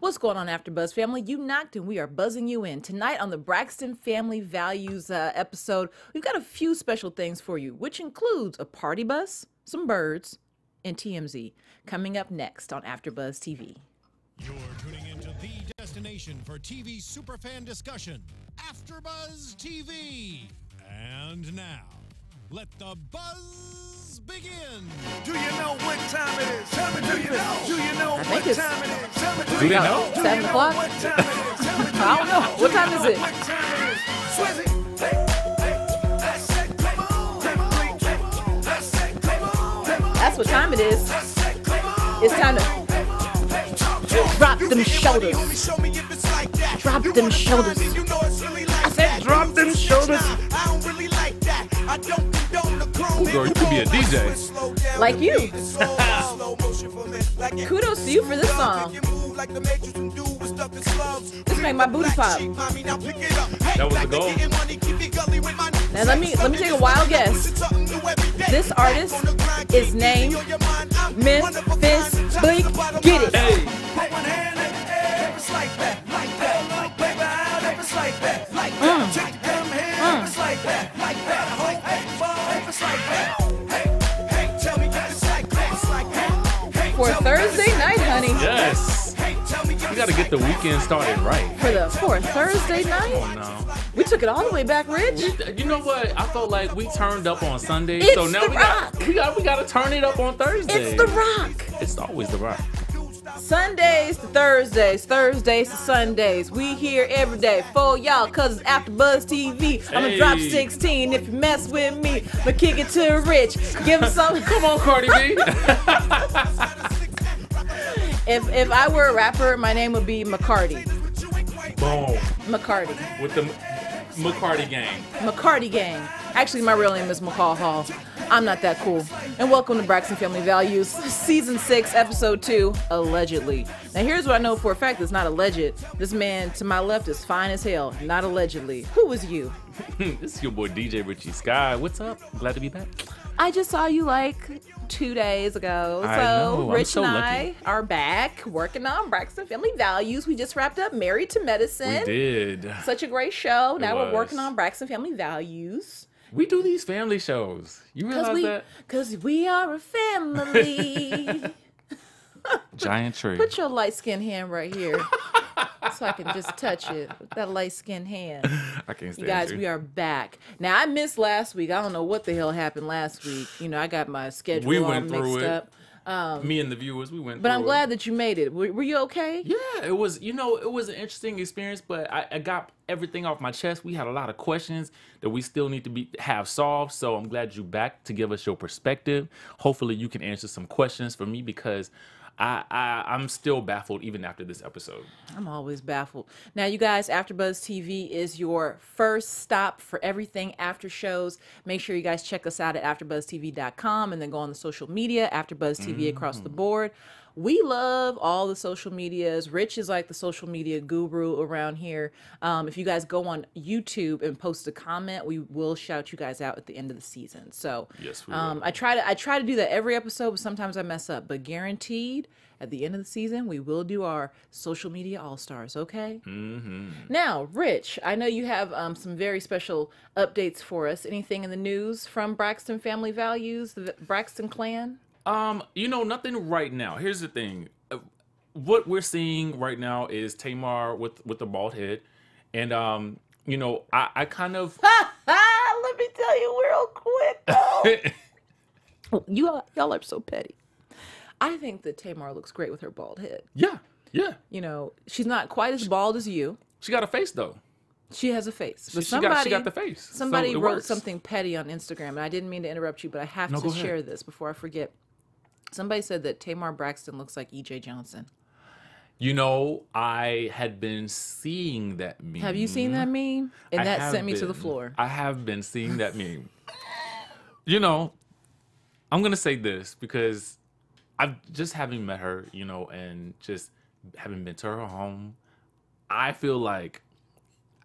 What's going on, AfterBuzz family? You knocked and we are buzzing you in. Tonight on the Braxton Family Values episode, we've got a few special things for you, which includes a party bus, some birds, and TMZ. Coming up next on AfterBuzz TV. You're tuning into the destination for TV superfan discussion, AfterBuzz TV. And now, let the buzz begin. Do you know what time it is? Tell me, do you know? Do you know I what think it's- time it is? Tell me, Do you know? 7 o'clock? What time it is? Tell me, do I don't know. What time is it? What time it is? Swizzy. Hey, I said, come on. I said, come on. That's what time it is. It's time to drop them shoulders. Drop them shoulders. I said, drop them shoulders. Ooh, girl, you could be a DJ. Like you. Kudos to you for this song. This make my booty pop. That was the goal. Now let me take a wild guess. This artist is named Memphis Bleak. Get it. Hey, Put one hand in the air, it's like that, like that. Like baby, out, it's like that, like that. Take the come here, it's like that, like that. Hope, hey, ball, it's like that. Hey, hey, tell me that it's like that, it's like that. Hey, For tell me Thursday night, honey. yes. Hey, tell me We got to get the weekend started right. For Thursday night? Oh, no. We took it all the way back, Rich. You know what? I felt like we turned up on Sunday, It's so now The we got to turn it up on Thursday. It's The Rock. It's always The Rock. Sundays to Thursdays, Thursdays to Sundays. We here every day for y'all, cause it's AfterBuzz TV. I'ma Hey. drop 16 if you mess with me. But kick it to Rich. Give him some. Come on, Cardi B. If I were a rapper, my name would be McCarty. Boom. McCarty. With the McCarty gang. McCarty Gang. Actually, my real name is McCall Hall. I'm not that cool. And welcome to Braxton Family Values, Season 6, Episode 2, Allegedly. Now, here's what I know for a fact that's not alleged. This man to my left is fine as hell, not allegedly. Who was you? This is your boy DJ Richie. Skye, what's up? Glad to be back. I just saw you like 2 days ago. I So know, I'm Rich so and lucky. I are back working on Braxton Family Values. We just wrapped up Married to Medicine. We did. Such a great show. Now we're was. working on Braxton Family Values. We do these family shows. You realize that? Cause we are a family. Giant tree. Put your light skinned hand right here. So I can just touch it with that light skinned hand. I can't stand You guys, you. we are back. Now I missed last week. I don't know what the hell happened last week. You know, I got my schedule We all went through mixed it. up. Me and the viewers, we went But through I'm it. glad that you made it. Were you okay? Yeah, it was, it was an interesting experience, but I got everything off my chest. We had a lot of questions that we still need to have solved, so I'm glad you're back to give us your perspective. Hopefully you can answer some questions for me because I'm still baffled even after this episode. I'm always baffled. Now, you guys, AfterBuzz TV is your first stop for everything after shows. Make sure you guys check us out at AfterBuzzTV.com and then go on the social media, AfterBuzz TV across the board. We love all the social medias. Rich is like the social media guru around here. If you guys go on YouTube and post a comment, we will shout you guys out at the end of the season. So Yes, we will. I try to do that every episode, but sometimes I mess up. But guaranteed, at the end of the season, we will do our social media all-stars, okay? Mm-hmm. Now, Rich, I know you have some very special updates for us. Anything in the news from Braxton Family Values, the Braxton clan? Nothing right now. Here's the thing. What we're seeing right now is Tamar with the bald head. And, I kind of... Let me tell you real quick, though. Y'all are so petty. I think that Tamar looks great with her bald head. Yeah. You know, she's not quite as bald as you. She got a face, though. She has a face. But She got the face. Somebody So it wrote works. something petty on Instagram, and I didn't mean to interrupt you, but I have No, to go ahead. share this before I forget. Somebody said that Tamar Braxton looks like E.J. Johnson. I had been seeing that meme. Have you seen that meme? And I that have sent me to the been. floor. I have been seeing that meme. I'm going to say this because I've just having met her, and just having been to her home, I feel like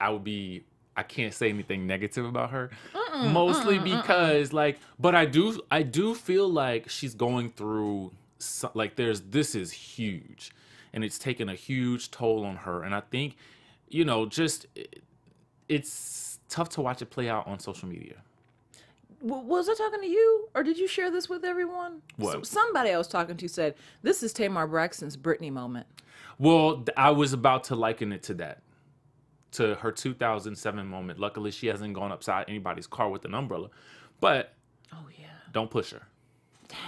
I can't say anything negative about her. Mostly because but I do feel like she's going through, this is huge. and it's taken a huge toll on her. And I think, just it's tough to watch it play out on social media. Was I talking to you, or did you share this with everyone? What? Somebody I was talking to said, this is Tamar Braxton's Britney moment. Well, I was about to liken it to that, to her 2007 moment. Luckily, she hasn't gone upside anybody's car with an umbrella, but don't push her.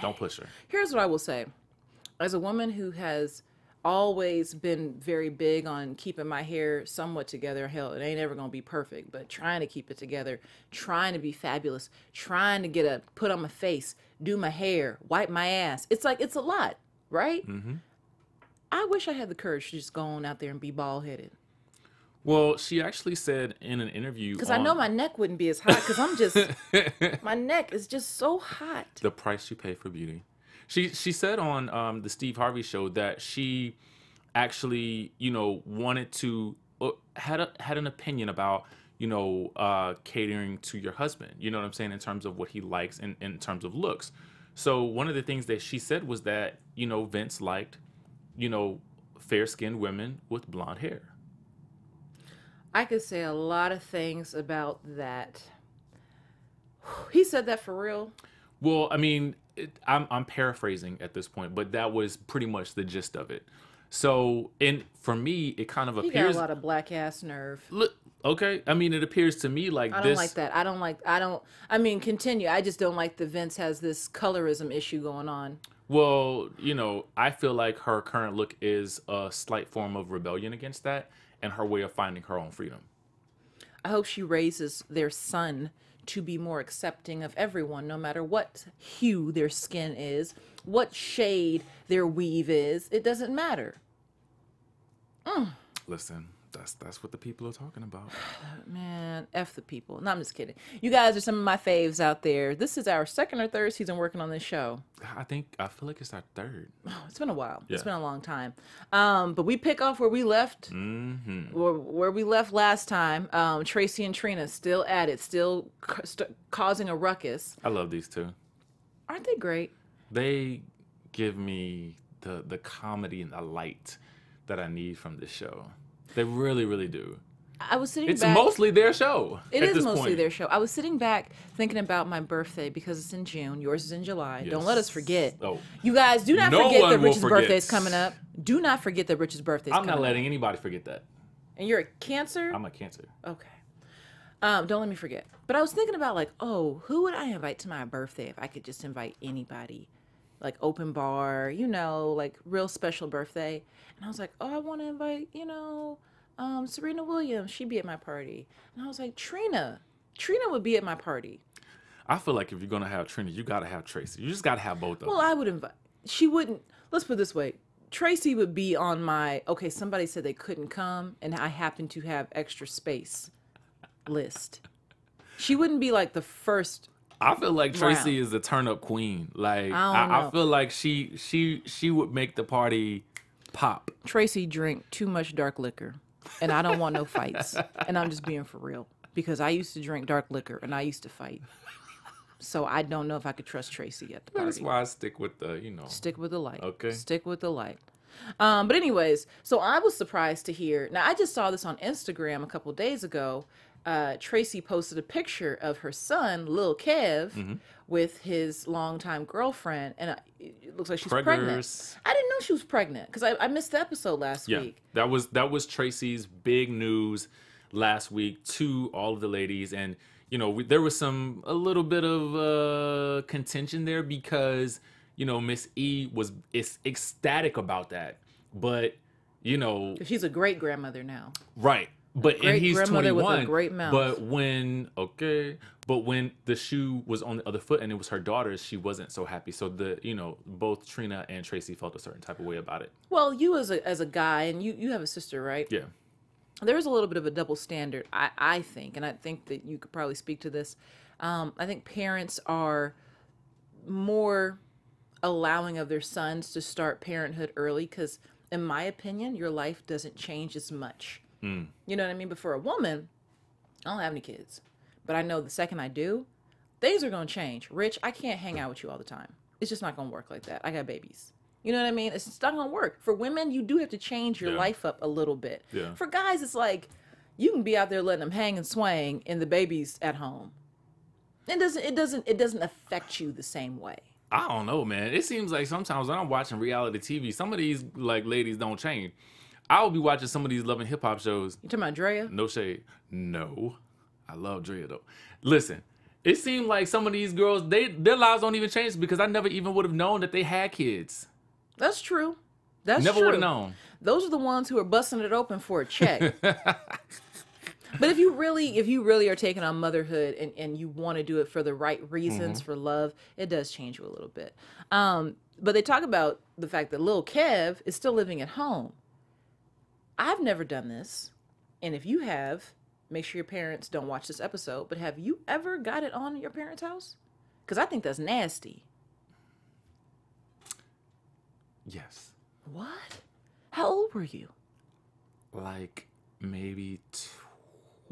Don't push her. Here's what I will say. As a woman who has always been very big on keeping my hair somewhat together, hell, it ain't ever gonna be perfect, but trying to keep it together, trying to be fabulous, trying to put on my face, do my hair, wipe my ass. It's a lot, right? Mm-hmm. I wish I had the courage to just go on out there and be bald-headed. Well, she actually said in an interview, because I know my neck wouldn't be as hot, because I'm just, my neck is just so hot. The price you pay for beauty. She said on the Steve Harvey show that she actually, wanted to, had an opinion about, catering to your husband, you know what I'm saying, in terms of what he likes and in terms of looks. So one of the things that she said was that, Vince liked, fair-skinned women with blonde hair. I could say a lot of things about that. He said that for real? Well, I mean, I'm paraphrasing at this point, but that was pretty much the gist of it. So, and for me, it kind of appears... He got a lot of black ass nerve. Look, okay. I mean, it appears to me like I don't like that. I mean, continue. I just don't like that Vince has this colorism issue going on. Well, I feel like her current look is a slight form of rebellion against that and her way of finding her own freedom. I hope she raises their son to be more accepting of everyone, no matter what hue their skin is, what shade their weave is. It doesn't matter. Listen, that's what the people are talking about. Man, F the people. No, I'm just kidding. You guys are some of my faves out there. This is our second or third season working on this show. I feel like it's our third. Oh, it's been a while. Yeah. It's been a long time. But we pick off where we left. Mm-hmm. Where we left last time. Traci and Trina still at it, still causing a ruckus. I love these two. Aren't they great? They give me the comedy and the light that I need from this show. They really, really do. I was sitting It's back. mostly their show. It is mostly their show. I was sitting back thinking about my birthday because it's in June. Yours is in July. Yes. Don't let us forget. Oh. You guys, do not No forget one that will Rich's forget. birthday is coming up. Do not forget that Rich's birthday is I'm coming up. not letting anybody forget that. And you're a Cancer? I'm a Cancer. Okay. Don't let me forget. But I was thinking about who would I invite to my birthday if I could just invite anybody? Like open bar, real special birthday. And I was like, I want to invite, Serena Williams. She'd be at my party. And I was like, Trina would be at my party. I feel like if you're going to have Trina, you got to have Traci. You just got to have both of them. Well, I would invite. She wouldn't. Let's put it this way. Traci would be on my, somebody said they couldn't come, and I happen to have extra space list. She wouldn't be like the first. I feel like Traci round. is the turn-up queen. Like, I don't know. I feel like she would make the party pop. Traci drink too much dark liquor, and I don't want no fights. And I'm just being for real, because I used to drink dark liquor, and I used to fight. So I don't know if I could trust Traci at the party. That's why I stick with the, Stick with the light. Okay. Stick with the light. But anyways, so I was surprised to hear. Now, I just saw this on Instagram a couple days ago. Traci posted a picture of her son, Lil Kev, with his longtime girlfriend, and it looks like she's pregnant. I didn't know she was pregnant because I missed the episode last week. That was Traci's big news last week to all of the ladies, and there was a little bit of contention there because Miss E is ecstatic about that, but she's a great grandmother now, right? But and he's 21. With a great mouth. But when the shoe was on the other foot and it was her daughter's, she wasn't so happy. So both Trina and Traci felt a certain type of way about it. Well, you as a guy, and you have a sister, right? Yeah. There's a little bit of a double standard, I think, and I think that you could probably speak to this. I think parents are more allowing of their sons to start parenthood early because, in my opinion, your life doesn't change as much. You know what I mean? But for a woman, I don't have any kids. But I know the second I do, things are going to change. Rich, I can't hang out with you all the time. It's just not going to work like that. I got babies. You know what I mean? It's not gonna work. For women, you do have to change your life up a little bit. Yeah. For guys, it's like you can be out there letting them hang and swing, and the baby's at home. It doesn't affect you the same way. I don't know, man. It seems like sometimes when I'm watching reality TV, some of these like ladies don't change. I'll be watching some of these Love and Hip Hop shows. You talking about Drea? No shade. No. I love Drea though. Listen, it seemed like some of these girls, their lives don't even change because I never even would have known that they had kids. That's true. That's Never true. would have known. Those are the ones who are busting it open for a check. But if you really are taking on motherhood and you want to do it for the right reasons, for love, it does change you a little bit. But they talk about the fact that little Kev is still living at home. I've never done this. And if you have, make sure your parents don't watch this episode. But have you ever got it on at your parents' house? Because I think that's nasty. Yes. What? How old were you? Like maybe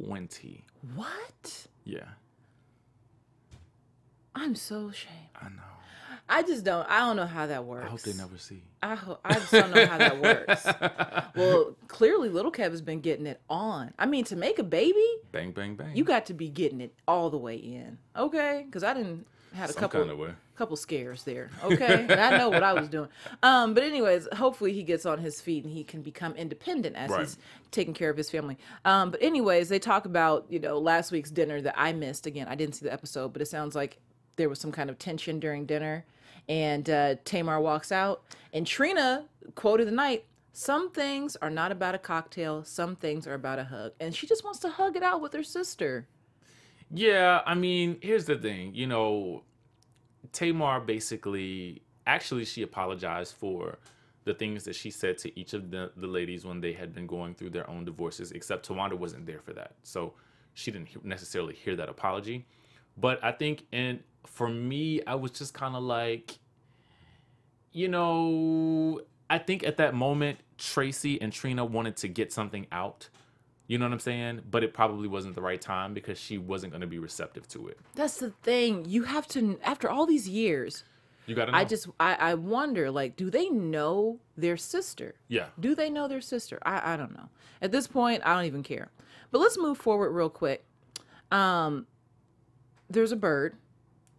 20. What? Yeah. I'm so ashamed. I know. I don't know how that works. I hope they never see. I just don't know how that works. Well, clearly little Kev has been getting it on. I mean, to make a baby, Bang, bang, bang. you got to be getting it all the way in. Okay? Because I didn't had a Some kind of way. couple scares there. Okay? And I know what I was doing. But anyways, hopefully he gets on his feet and he can become independent as he's taking care of his family. But anyways, they talk about, last week's dinner that I missed. Again, I didn't see the episode, but it sounds like there was some kind of tension during dinner. And Tamar walks out. And Trina quoted the night, "Some things are not about a cocktail. Some things are about a hug." And she just wants to hug it out with her sister. Yeah, I mean, here's the thing. Tamar basically, actually, she apologized for the things that she said to each of the ladies when they had been going through their own divorces, except Towanda wasn't there for that. So she didn't necessarily hear that apology. But I think, and for me, I was just kind of like, I think at that moment, Traci and Trina wanted to get something out. You know what I'm saying? But it probably wasn't the right time because she wasn't going to be receptive to it. That's the thing. You have to, after all these years, you got to know. I wonder, do they know their sister? Yeah. Do they know their sister? I don't know. At this point, I don't even care. But let's move forward real quick. There's a bird.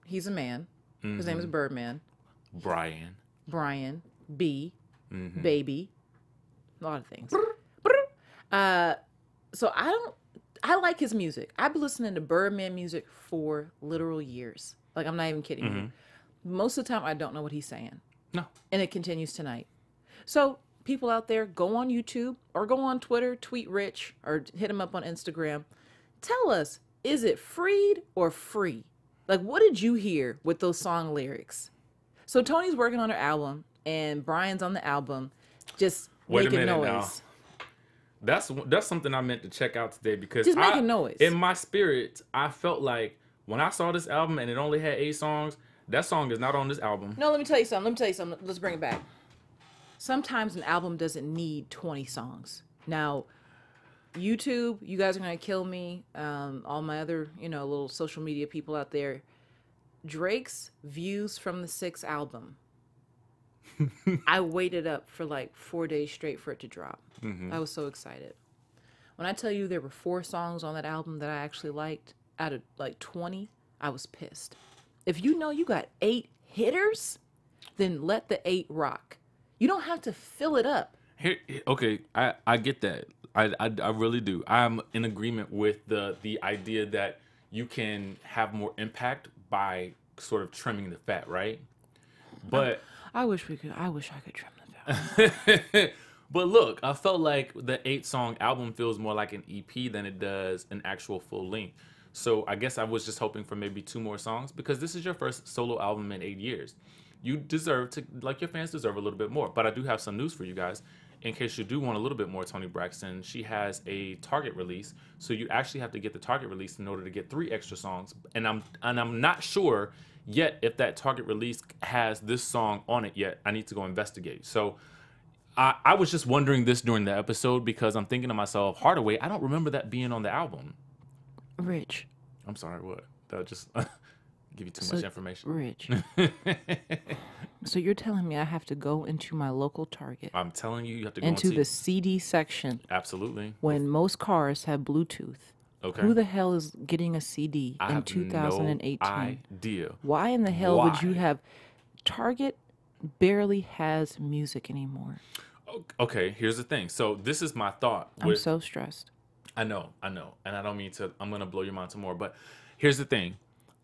He's a man. His name is Birdman. Brian. B. Baby. A lot of things. So I like his music. I've been listening to Birdman music for literal years. I'm not even kidding you. Most of the time, I don't know what he's saying. No. And it continues tonight. So people out there, go on YouTube or go on Twitter, tweet Rich or hit him up on Instagram. Tell us, is it freed or free? What did you hear with those song lyrics? So Toni's working on her album and Brian's on the album, just making noise. Now. That's something I meant to check out today because just making noise. In my spirit, I felt like when I saw this album and it only had 8 songs, that song is not on this album. No, let me tell you something. Let's bring it back. Sometimes an album doesn't need 20 songs. Now, YouTube, you guys are going to kill me. All my other, little social media people out there. Drake's views from the 6th album. I waited up for 4 days straight for it to drop. I was so excited. When I tell you there were 4 songs on that album that I actually liked, out of 20, I was pissed. If you know you got 8 hitters, then let the 8 rock. You don't have to fill it up. Okay, I get that. I really do. I'm in agreement with the idea that you can have more impact by sort of trimming the fat, right? But I wish I could trim the fat. But look, I felt like the 8-song album feels more like an EP than it does an actual full length. So I guess I was just hoping for maybe 2 more songs because this is your first solo album in 8 years. You deserve to, your fans deserve a little bit more. But I do have some news for you guys. In case you do want a little bit more Toni Braxton, she has a Target release. So you actually have to get the Target release in order to get 3 extra songs. And I'm not sure yet if that Target release has this song on it yet. I need to go investigate. So I was just wondering this during the episode because I'm thinking to myself, Hardaway, I don't remember that being on the album. Rich. I'm sorry, what? That just give you too much information. Rich. So you're telling me I have to go into my local Target? I'm telling you, you have to go into the CD section. Absolutely. When most cars have Bluetooth. Okay. Who the hell is getting a CD in 2018? No idea. Why in the hell would you have... Target barely has music anymore. Okay, here's the thing. So this is my thought. I'm so stressed. I know. And I don't mean to, I'm going to blow your mind some more. But here's the thing.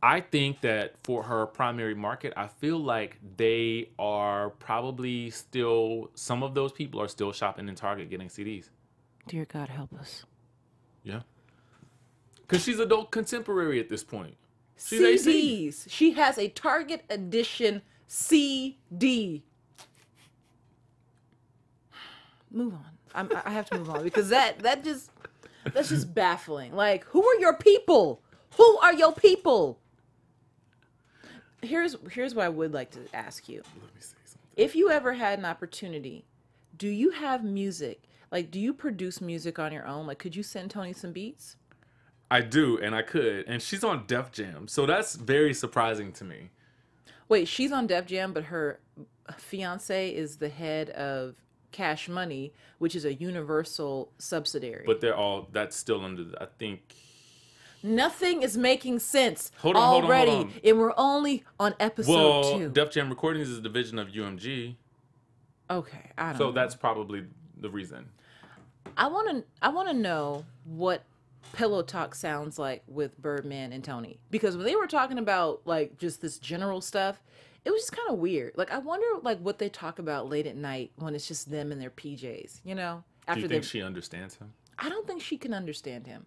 I think that for her primary market, I feel like they are probably still, some of those people are still shopping in Target getting CDs. Dear God, help us. Yeah. Because she's adult contemporary at this point. She's CDs. AC. She has a Target edition CD. Move on. I have to move on because that's just baffling. Like, who are your people? Who are your people? Here's what I would like to ask you. Let me say something. If you ever had an opportunity, do you have music? Like, do you produce music on your own? Like, could you send Toni some beats? I do, and I could. And she's on Def Jam, so that's very surprising to me. Wait, she's on Def Jam, but her fiance is the head of Cash Money, which is a Universal subsidiary. But that's still under, I think... Nothing is making sense Hold already, on. And we're only on episode 2. Def Jam Recordings is a division of UMG. Okay, I don't know. So that's probably the reason. I want to know what Pillow Talk sounds like with Birdman and Toni, because when they were talking about like just this general stuff, it was just kind of weird. Like, I wonder like what they talk about late at night when it's just them in their PJs, you know? Do you think she understands him? I don't think she can understand him.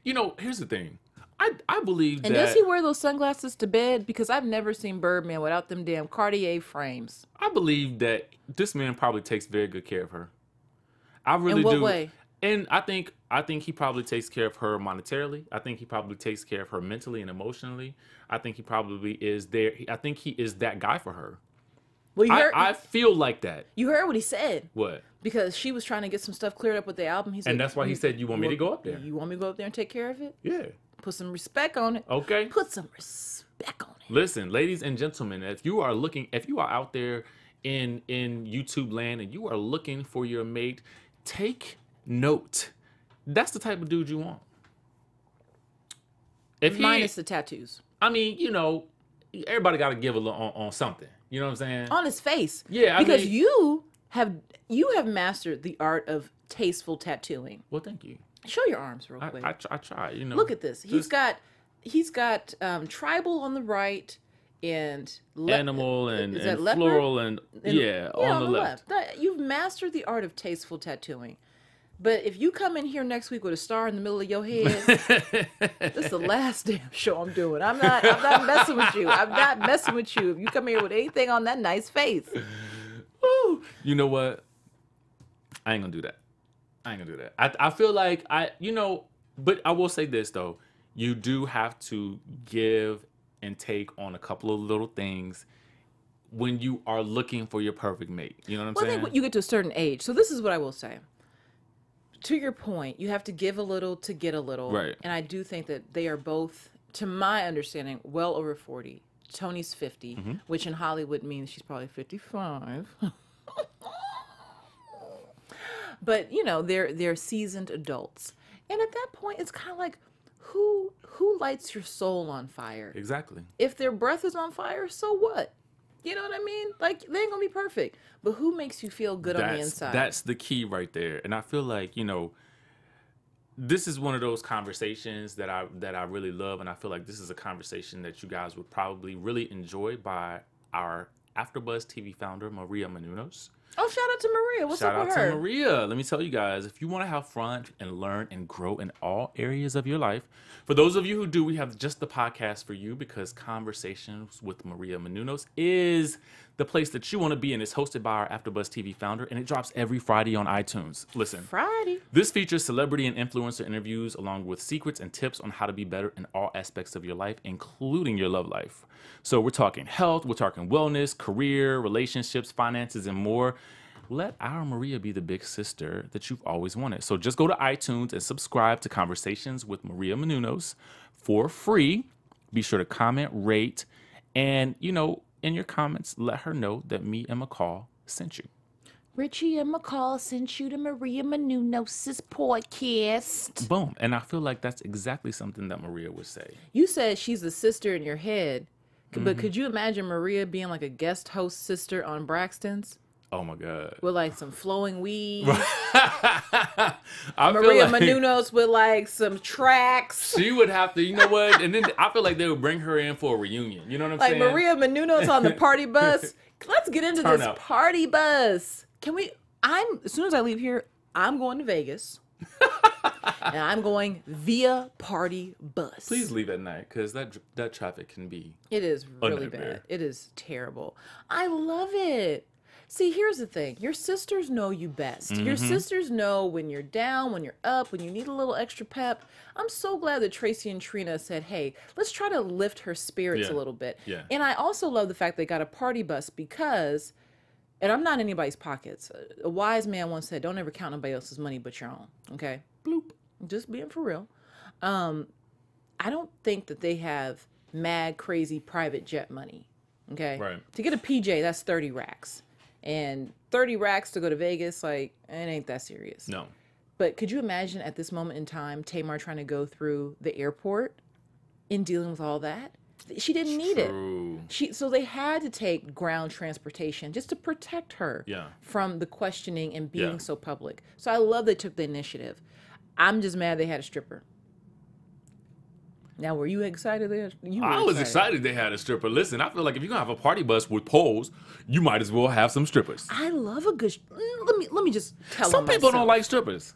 You know, here's the thing. I believe And that... does he wear those sunglasses to bed? Because I've never seen Birdman without them damn Cartier frames. I believe that this man probably takes very good care of her. I really do. In what way? And I think he probably takes care of her monetarily. I think he probably takes care of her mentally and emotionally. I think he probably is there. I think he is that guy for her. Well, I feel like that. You heard what he said. What? Because she was trying to get some stuff cleared up with the album. He said, And that's why he said, you want me to go up there? You want me to go up there and take care of it? Yeah. Put some respect on it. Okay. Put some respect on it. Listen, ladies and gentlemen, if you are out there in YouTube land and you are looking for your mate, take note. That's the type of dude you want. Minus the tattoos. I mean, you know, everybody got to give a little on something. You know what I'm saying? On his face. Yeah, because you have mastered the art of tasteful tattooing. Well, thank you. Show your arms real quick. I try, you know. Look at this. He's got tribal on the right and animal and floral and on the left. You've mastered the art of tasteful tattooing. But if you come in here next week with a star in the middle of your head, this is the last damn show I'm doing. I'm not messing with you. I'm not messing with you. If you come here with anything on that nice face. Woo. You know what? I ain't gonna do that. I feel like but I will say this though. You do have to give and take on a couple of little things when you are looking for your perfect mate. You know what I'm saying? I think when you get to a certain age. So this is what I will say. To your point, you have to give a little to get a little. Right. And I do think that they are both, to my understanding, well over 40. Toni's 50, which in Hollywood means she's probably 55. But, you know, they're seasoned adults. And at that point, it's kind of like, who lights your soul on fire? Exactly. If their breath is on fire, so what? You know what I mean? Like, they ain't gonna be perfect. But who makes you feel good on the inside? That's the key right there. And I feel like, you know, this is one of those conversations that I really love. And I feel like this is a conversation that you guys would probably really enjoy by our AfterBuzz TV founder, Maria Menounos. Oh, shout out to Maria. What's up with her? Shout out to Maria. Let me tell you guys, if you want to have fun and learn and grow in all areas of your life, for those of you who do, we have just the podcast for you because Conversations with Maria Menounos is the place that you want to be, and it's hosted by our AfterBuzz TV founder, and it drops every Friday on iTunes. Listen. Friday. This features celebrity and influencer interviews along with secrets and tips on how to be better in all aspects of your life, including your love life. So we're talking health, we're talking wellness, career, relationships, finances, and more. Let our Maria be the big sister that you've always wanted. So just go to iTunes and subscribe to Conversations with Maria Menounos for free. Be sure to comment, rate, and, you know, in your comments, let her know that me and McCall sent you. Richie and McCall sent you to Maria Menounos' podcast. Boom. And I feel like that's exactly something that Maria would say. You said she's the sister in your head, but could you imagine Maria being like a guest host sister on Braxton's? Oh my God. With like some flowing weed. I Maria feel like Menounos with like some tracks. she would have to, you know what? And then I feel like they would bring her in for a reunion. You know what I'm Like saying? Maria Menounos on the party bus. Let's get into Turn this up. party bus. Can we? As soon as I leave here, I'm going to Vegas. And I'm going via party bus. Please leave at night, because that traffic can be. It is really nightmare. bad. It is terrible. I love it. See, here's the thing. Your sisters know you best. Your sisters know when you're down, when you're up, when you need a little extra pep. I'm so glad that Traci and Trina said, hey, let's try to lift her spirits a little bit. Yeah. And I also love the fact they got a party bus because, and I'm not in anybody's pockets. A wise man once said, don't ever count nobody else's money but your own. Okay? Bloop. Just being for real. I don't think that they have mad, crazy private jet money. Okay? Right. To get a PJ, that's 30 racks. And 30 racks to go to Vegas, like, it ain't that serious. No. But could you imagine at this moment in time, Tamar trying to go through the airport and dealing with all that? She didn't need it. So they had to take ground transportation just to protect her from the questioning and being so public. So I love they took the initiative. I'm just mad they had a stripper. Now, were you excited? I was excited they had a stripper. Listen, I feel like if you're going to have a party bus with poles, you might as well have some strippers. I love a good... Let me just tell Some people myself. don't like strippers.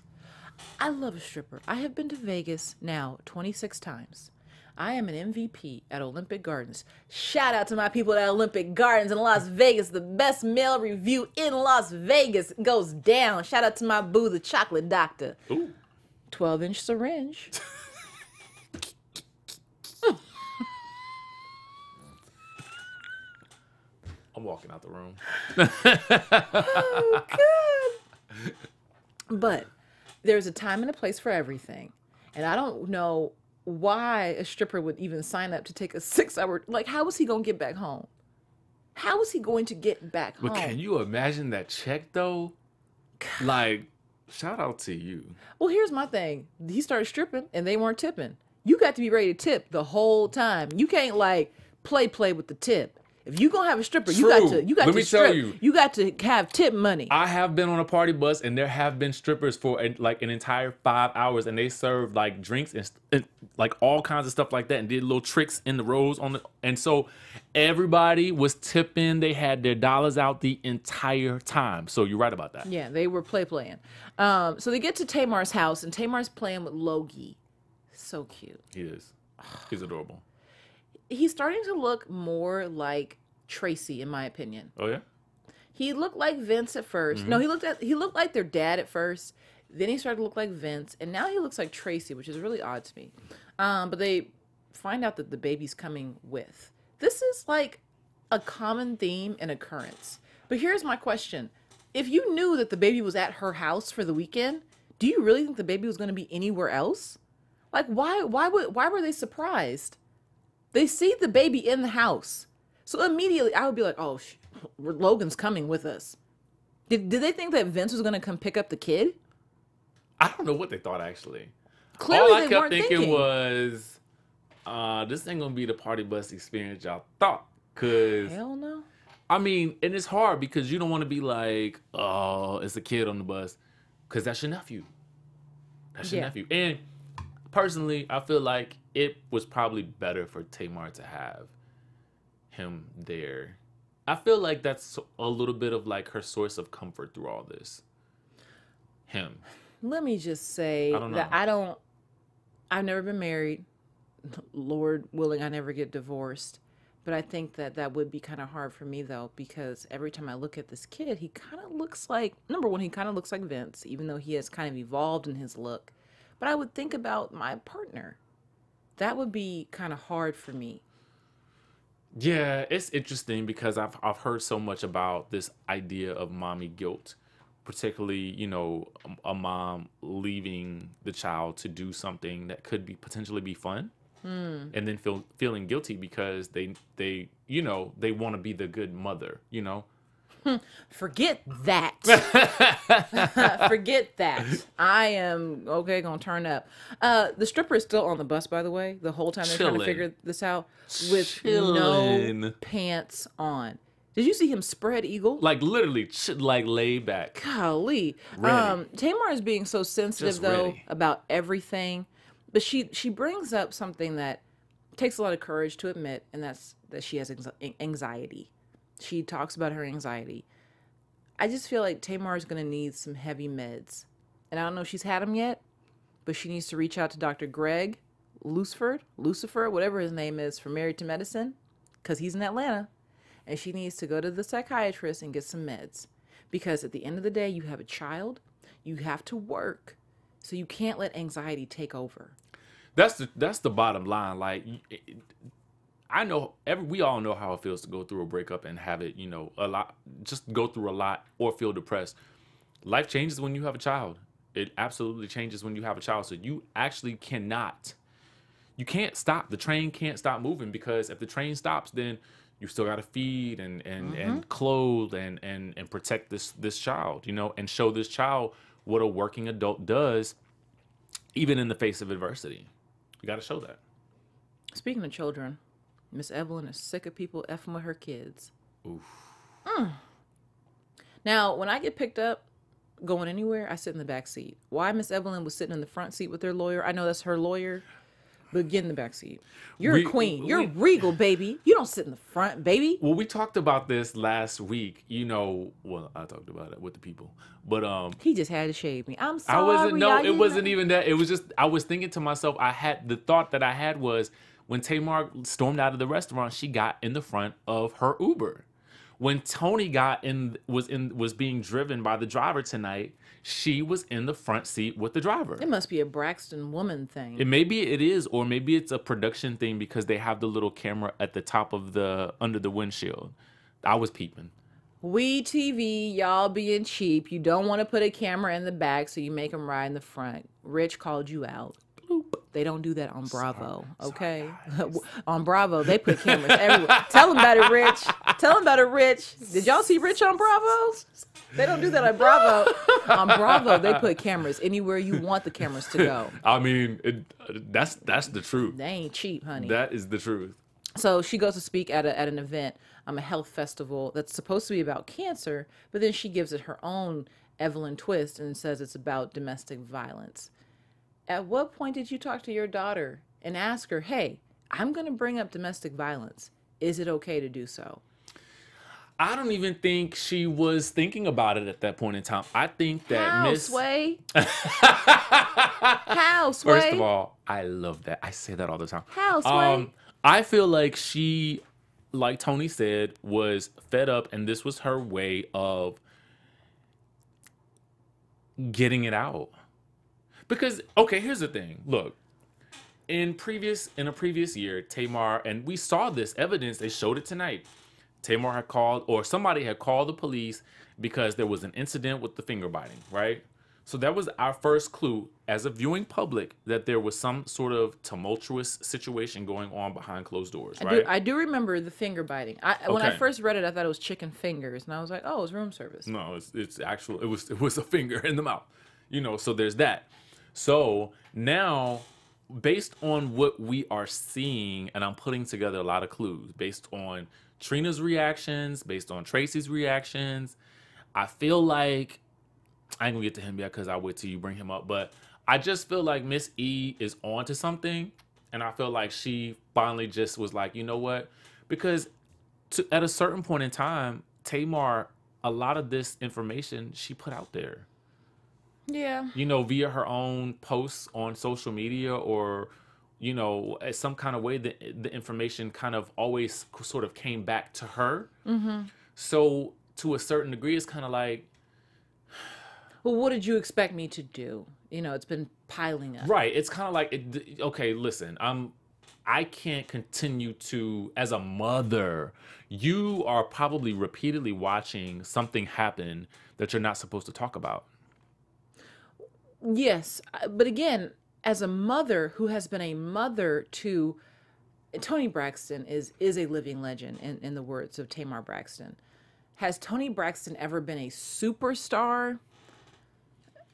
I love a stripper. I have been to Vegas now 26 times. I am an MVP at Olympic Gardens. Shout out to my people at Olympic Gardens in Las Vegas. The best male review in Las Vegas goes down. Shout out to my boo, the chocolate doctor. Ooh. 12-inch syringe. I'm walking out the room. Oh, God. But there's a time and a place for everything. And I don't know why a stripper would even sign up to take a 6-hour... Like, how was he going to get back home? How is he going to get back home? But can you imagine that check, though? Like, shout out to you. Well, here's my thing. He started stripping, and they weren't tipping. You got to be ready to tip the whole time. You can't, like, play with the tip. If you gonna have a stripper, you got to Let me strip. tell you. You got to have tip money. I have been on a party bus, and there have been strippers for like an entire 5 hours, and they served like drinks and like all kinds of stuff like that, and did little tricks in the rows on the. And so everybody was tipping. They had their dollars out the entire time. So you're right about that. Yeah, they were playing. So they get to Tamar's house, and Tamar's playing with Logie. So cute. He is. He's adorable. He's starting to look more like Traci, in my opinion. Oh yeah. He looked like Vince at first. No, he looked like their dad at first. Then he started to look like Vince, and now he looks like Traci, which is really odd to me. But they find out that the baby's coming with. This is like a common theme and occurrence. But here's my question: if you knew that the baby was at her house for the weekend, do you really think the baby was going to be anywhere else? Like, why were they surprised? They see the baby in the house. So immediately I would be like, oh, Logan's coming with us. Did they think that Vince was going to come pick up the kid? I don't know what they thought, actually. Clearly All I they kept weren't thinking was, this ain't going to be the party bus experience y'all thought. Because, Hell no. I mean, and it's hard because you don't want to be like, oh, it's a kid on the bus. Because that's your nephew. That's your nephew. And personally, I feel like it was probably better for Tamar to have him there. I feel like that's a little bit of like her source of comfort through all this. Him. Let me just say that I've never been married. Lord willing, I never get divorced. But I think that would be kind of hard for me, though, because every time I look at this kid, he kind of looks like, number one, he kind of looks like Vince, even though he has kind of evolved in his look. But I would think about my partner. That would be kind of hard for me. Yeah, it's interesting because I've heard so much about this idea of mommy guilt, particularly, you know, a mom leaving the child to do something that could be potentially be fun. and then feeling guilty because they want to be the good mother, Forget that. Forget that. I am gonna turn up. The stripper is still on the bus, by the way, the whole time they're trying to figure this out, with no pants on. Did you see him spread eagle? Like literally, like lay back. Golly. Tamar is being so sensitive about everything, but she brings up something that takes a lot of courage to admit, and that's that she has anxiety. She talks about her anxiety. I just feel like Tamar is going to need some heavy meds. And I don't know if she's had them yet, but she needs to reach out to Dr. Greg Lucifer, whatever his name is, from Married to Medicine, because he's in Atlanta. And she needs to go to the psychiatrist and get some meds. Because at the end of the day, you have a child, you have to work, so you can't let anxiety take over. That's the bottom line. Like, I know we all know how it feels to go through a breakup and have it, a lot, just go through a lot or feel depressed. Life changes when you have a child. It absolutely changes when you have a child. So you actually you can't stop. The train can't stop moving, because if the train stops, then you still got to feed and clothe and protect this child, and show this child what a working adult does, even in the face of adversity. You got to show that. Speaking of children, Miss Evelyn is sick of people effing with her kids. Oof. Now, when I get picked up going anywhere, I sit in the back seat. Why Miss Evelyn was sitting in the front seat with her lawyer, I know that's her lawyer, but get in the back seat. You're a queen. You're regal, baby. You don't sit in the front, baby. Well, we talked about this last week. Well, I talked about it with the people, but he just had to shave me. I'm sorry. It wasn't even that. It was just I was thinking to myself. The thought that I had was, when Tamar stormed out of the restaurant, she got in the front of her Uber. When Toni was being driven by the driver tonight, she was in the front seat with the driver. It must be a Braxton woman thing. Maybe it is, or maybe it's a production thing, because they have the little camera at the top of under the windshield. I was peeping. We TV, y'all being cheap. You don't want to put a camera in the back, so you make them ride in the front. Rich called you out. They don't do that on Bravo, okay? On Bravo, they put cameras everywhere. Tell them about it, Rich. Tell them about it, Rich. Did y'all see Rich on Bravo? They don't do that on Bravo. On Bravo, they put cameras anywhere you want the cameras to go. I mean, that's the truth. They ain't cheap, honey. That is the truth. So she goes to speak at an event, a health festival that's supposed to be about cancer, but then she gives it her own Evelyn twist and says it's about domestic violence. At what point did you talk to your daughter and ask her, hey, I'm going to bring up domestic violence. Is it okay to do so? I don't even think she was thinking about it at that point in time. I think that Sway? How, Sway? First of all, I love that. I say that all the time. How, Sway? I feel like she, like Toni said, was fed up, and this was her way of getting it out. Because, okay, here's the thing. Look, in a previous year, Tamar, and we saw this evidence, they showed it tonight. Tamar had called, or somebody had called the police because there was an incident with the finger biting, right? So that was our first clue as a viewing public that there was some sort of tumultuous situation going on behind closed doors, right? I do remember the finger biting. When I first read it, I thought it was chicken fingers, and I was like, oh, it's room service. No, it's actual. It was a finger in the mouth, So there's that. So now, based on what we are seeing, and I'm putting together a lot of clues based on Trina's reactions, based on Traci's reactions, I feel like, I ain't gonna get to him yet because I'll wait till you bring him up, but I just feel like Miss E is on to something, and I feel like she finally just was like, you know what? Because at a certain point in time, Tamar, a lot of this information she put out there. Yeah. Via her own posts on social media, or, some kind of way that the information kind of always sort of came back to her. Mm-hmm. So to a certain degree, it's kind of like, well, what did you expect me to do? It's been piling up. Right. It's kind of like, okay, listen, I can't continue to, as a mother, you are probably repeatedly watching something happen that you're not supposed to talk about. Yes, but again, as a mother who has been a mother to Toni Braxton is a living legend in the words of Tamar Braxton. Has Toni Braxton ever been a superstar?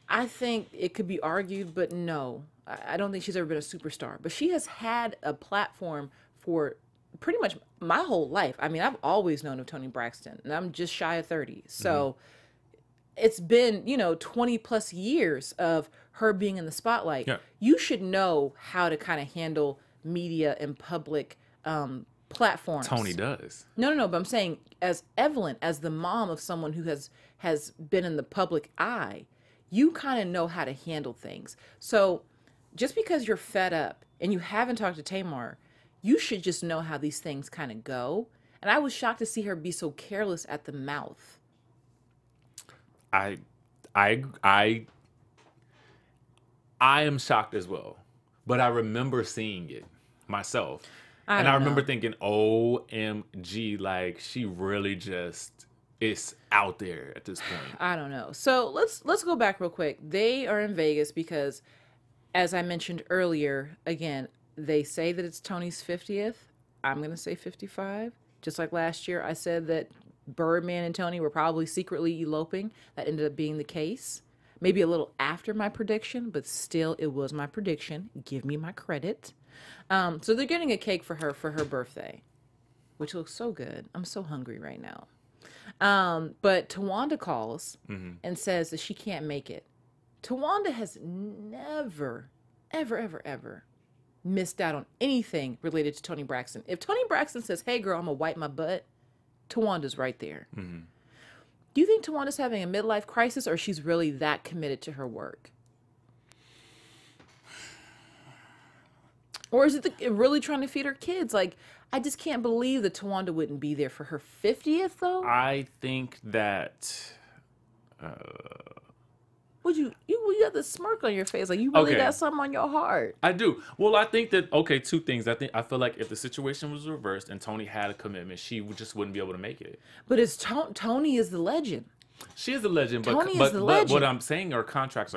I think it could be argued, but no. I don't think she's ever been a superstar. But she has had a platform for pretty much my whole life. I mean, I've always known of Toni Braxton, and I'm just shy of 30. So it's been, 20 plus years of her being in the spotlight. Yeah. You should know how to kind of handle media and public platforms. Toni does. No, but I'm saying as Evelyn, as the mom of someone who has been in the public eye, you kind of know how to handle things. So just because you're fed up and you haven't talked to Tamar, you should just know how these things kind of go. And I was shocked to see her be so careless at the mouth. I am shocked as well, but I remember seeing it myself, and I remember thinking, "OMG!" Like she really just is out there at this point. I don't know. So let's go back real quick. They are in Vegas because, as I mentioned earlier, again, they say that it's Toni's 50th. I'm gonna say 55. Just like last year, I said that Birdman and Toni were probably secretly eloping. That ended up being the case. Maybe a little after my prediction, but still it was my prediction. Give me my credit. So they're getting a cake for her birthday, which looks so good. I'm so hungry right now. But Towanda calls and says that she can't make it. Towanda has never, ever missed out on anything related to Toni Braxton. If Toni Braxton says, "Hey girl, I'm gonna wipe my butt," Tawanda's right there. Do you think Tawanda's having a midlife crisis, or she's really that committed to her work? Or is it really trying to feed her kids? Like, I just can't believe that Towanda wouldn't be there for her 50th, though. I think that. Would you got the smirk on your face, like you really got something on your heart. I do. Well, I think that two things. I feel like if the situation was reversed and Toni had a commitment, she just wouldn't be able to make it. But it's Toni is the legend. She is the legend, but Toni is the legend. what I'm saying are contracts.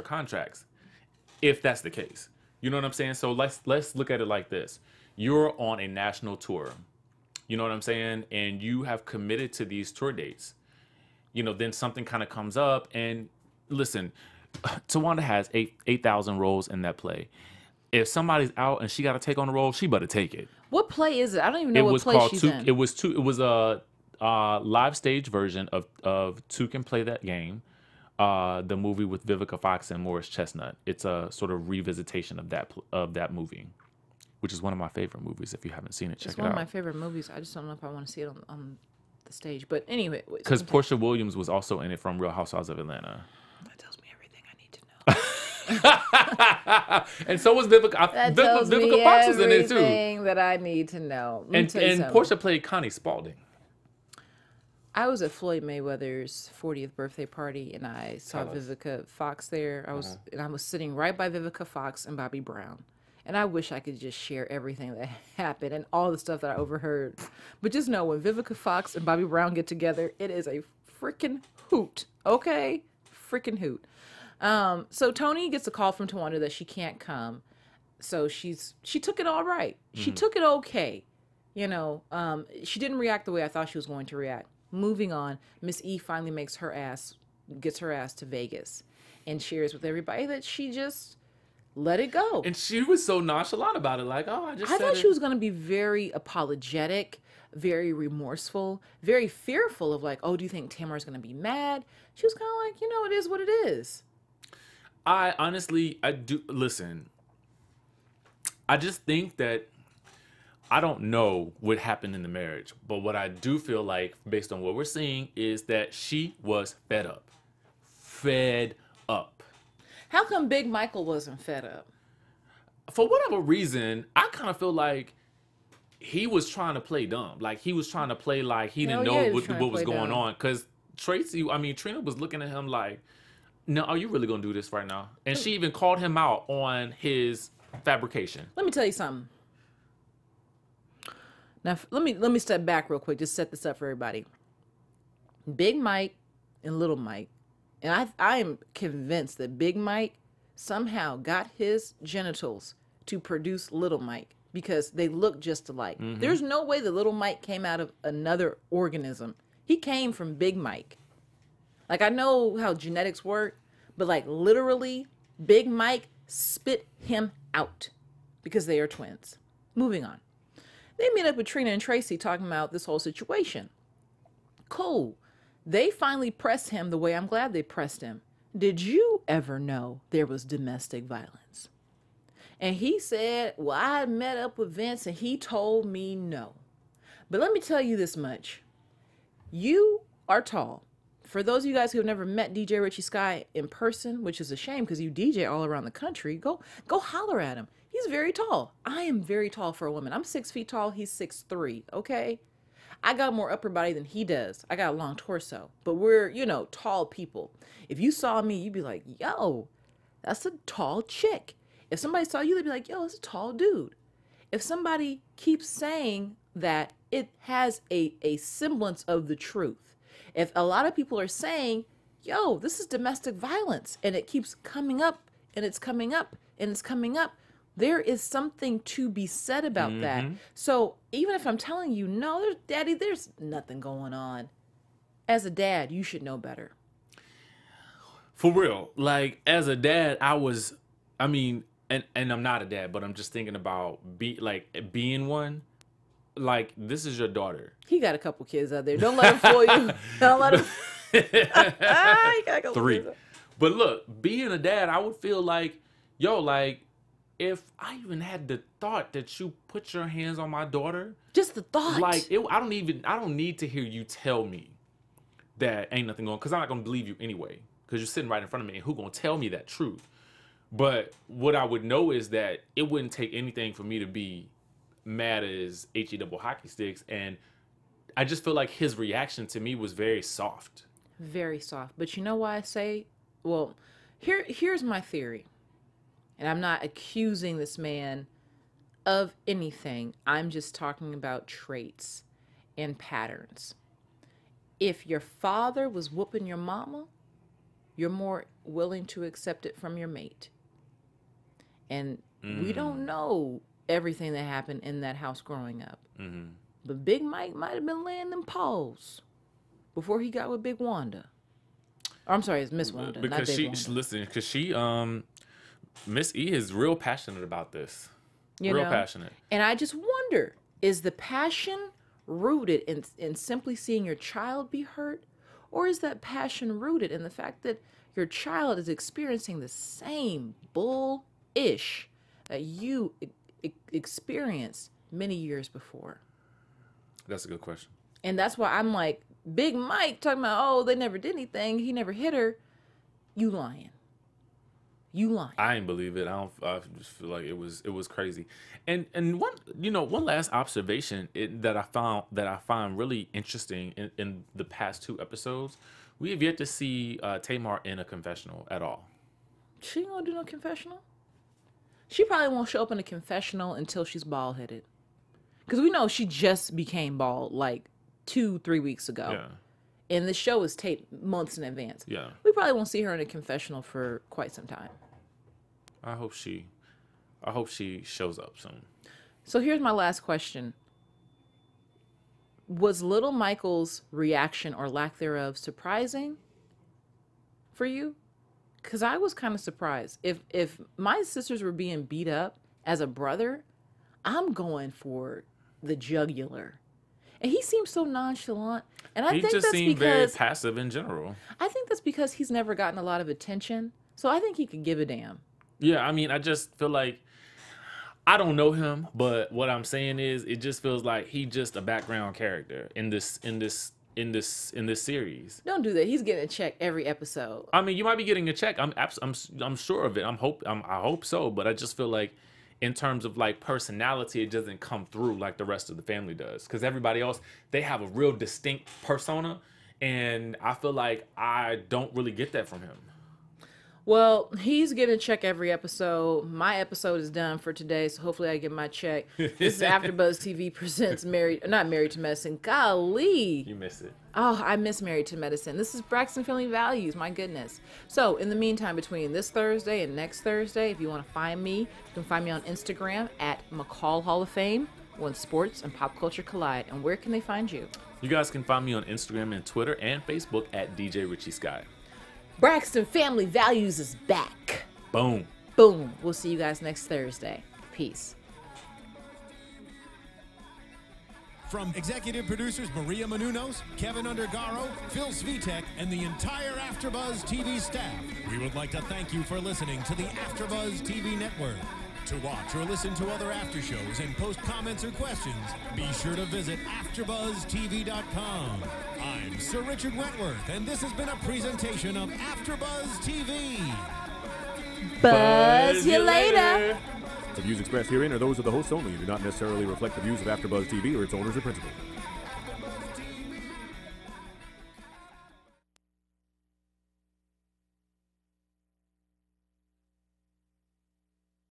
If that's the case, you know what I'm saying. So let's look at it like this: you're on a national tour, you know what I'm saying, and you have committed to these tour dates. Then something kind of comes up, and listen, Towanda has 8,000 roles in that play. If somebody's out and she got to take on a role, she better take it. What play is it? I don't even know what play she's in. It was a live stage version of Two Can Play That Game, the movie with Vivica Fox and Morris Chestnut. It's a sort of revisitation of that movie, which is one of my favorite movies. If you haven't seen it, check it out. It's one of my favorite movies. I just don't know if I want to see it on the stage. But anyway, because Portia Williams was also in it from Real Housewives of Atlanta. That tells me everything I need to know. And so was Vivica. Vivica Fox was in it too. Everything that I need to know. And Portia played Connie Spaulding. I was at Floyd Mayweather's 40th birthday party, and I saw Vivica Fox there. I was sitting right by Vivica Fox and Bobby Brown. And I wish I could just share everything that happened and all the stuff that I overheard. But just know, when Vivica Fox and Bobby Brown get together, it is a freaking hoot. Okay? Freaking hoot. So Toni gets a call from Towanda that she can't come. So she took it all right. She took it okay. She didn't react the way I thought she was going to react. Moving on, Miss E finally gets her ass to Vegas and shares with everybody that she just let it go. And she was so nonchalant about it, like, I thought she was going to be very apologetic, very remorseful, very fearful of like, do you think Tamar's going to be mad? She was kind of like, it is what it is. I do. Listen, I just think that I don't know what happened in the marriage, but what I do feel like, based on what we're seeing, is that she was fed up. Fed up. How come Big Michael wasn't fed up? For whatever reason, I kind of feel like he was trying to play dumb. Like, he was trying to play like he didn't know what was going on. Because Trina was looking at him like, no, are you really going to do this right now? And she even called him out on his fabrication. Let me tell you something. Now, let me step back real quick. Just set this up for everybody. Big Mike and Little Mike. And I am convinced that Big Mike somehow got his genitals to produce Little Mike because they look just alike. There's no way that Little Mike came out of another organism. He came from Big Mike. Like, I know how genetics work, but like literally Big Mike spit him out because they are twins. Moving on. They meet up with Trina and Traci talking about this whole situation. Cool. They finally press him the way I'm glad they pressed him. Did you ever know there was domestic violence? And he said, well, I met up with Vince and he told me no. But let me tell you this much. You are tall. For those of you guys who have never met DJ Richie Skye in person, which is a shame because you DJ all around the country, go holler at him. He's very tall. I am very tall for a woman. I'm 6 feet tall. He's 6'3", okay? I got more upper body than he does. I got a long torso. But we're, tall people. If you saw me, you'd be like, yo, that's a tall chick. If somebody saw you, they'd be like, yo, it's a tall dude. If somebody keeps saying that, it has a semblance of the truth. If a lot of people are saying, yo, this is domestic violence, and it keeps coming up, and it's coming up, and it's coming up, there is something to be said about that. So even if I'm telling you, no, Daddy, there's nothing going on. As a dad, you should know better. For real. Like, as a dad, and I'm not a dad, but I'm just thinking about being one. Like, this is your daughter. He got a couple kids out there. Don't let him fool you. Don't let him. He got a couple 3. kids out. But look, being a dad, I would feel like, if I even had the thought that you put your hands on my daughter, just the thought. Like, I don't need to hear you tell me that ain't nothing going, because I'm not going to believe you anyway, because you're sitting right in front of me, and who going to tell me that truth? But what I would know is that it wouldn't take anything for me to be mad as HE double hockey sticks, and I just feel like his reaction to me was very soft. Very soft. But you know why I say, well, here's my theory. And I'm not accusing this man of anything. I'm just talking about traits and patterns. If your father was whooping your mama, you're more willing to accept it from your mate. And we don't know everything that happened in that house growing up. But Big Mike might have been laying them paws before he got with Big Wanda. Or, I'm sorry, it's Miss Wanda, because not Big Wanda. Listen, because she Miss E is real passionate about this. Real passionate. And I just wonder, is the passion rooted in simply seeing your child be hurt? Or is that passion rooted in the fact that your child is experiencing the same bull-ish that you experienced many years before? That's a good question. And that's why I'm like, Big Mike talking about, oh, they never did anything. He never hit her. You lying. You lying. I didn't believe it. I just feel like it was crazy. And one last observation that I find really interesting in the past 2 episodes, we have yet to see Tamar in a confessional at all. She ain't gonna do no confessional. She probably won't show up in a confessional until she's bald headed, because we know she just became bald like 2-3 weeks ago. Yeah. And the show is taped months in advance. Yeah. We probably won't see her in a confessional for quite some time. I hope she shows up soon. So here's my last question. Was little Michael's reaction or lack thereof surprising for you? Because I was kind of surprised. If my sisters were being beat up as a brother, I'm going for the jugular. And he seems so nonchalant. And I think that's seemed very passive in general. I think that's because he's never gotten a lot of attention. So I think he could give a damn. Yeah, I mean, I just feel like, I don't know him, but what I'm saying is, it just feels like he's just a background character in this series. Don't do that. He's getting a check every episode. I mean, you might be getting a check. I'm sure of it. I hope so. But I just feel like, in terms of like personality, it doesn't come through like the rest of the family does. Because everybody else, they have a real distinct persona, and I feel like I don't really get that from him. Well, he's getting a check every episode. My episode is done for today, so hopefully I get my check. This is AfterBuzz TV presents not Married to Medicine. Golly. You miss it. Oh, I miss Married to Medicine. This is Braxton Family Values. My goodness. So, in the meantime, between this Thursday and next Thursday, if you want to find me, you can find me on Instagram at McCall Hall of Fame, when sports and pop culture collide. And where can they find you? You guys can find me on Instagram and Twitter and Facebook at DJ Richie Skye. Braxton Family Values is back. Boom. Boom. We'll see you guys next Thursday. Peace. From executive producers Maria Menounos, Keven Undergaro, Phil Svitek, and the entire AfterBuzz TV staff, we would like to thank you for listening to the AfterBuzz TV network. To watch or listen to other after shows and post comments or questions, be sure to visit AfterBuzzTV.com. I'm Sir Richard Wentworth, and this has been a presentation of AfterBuzz TV. Buzz you later. The views expressed herein are those of the hosts only and do not necessarily reflect the views of AfterBuzz TV or its owners or principals.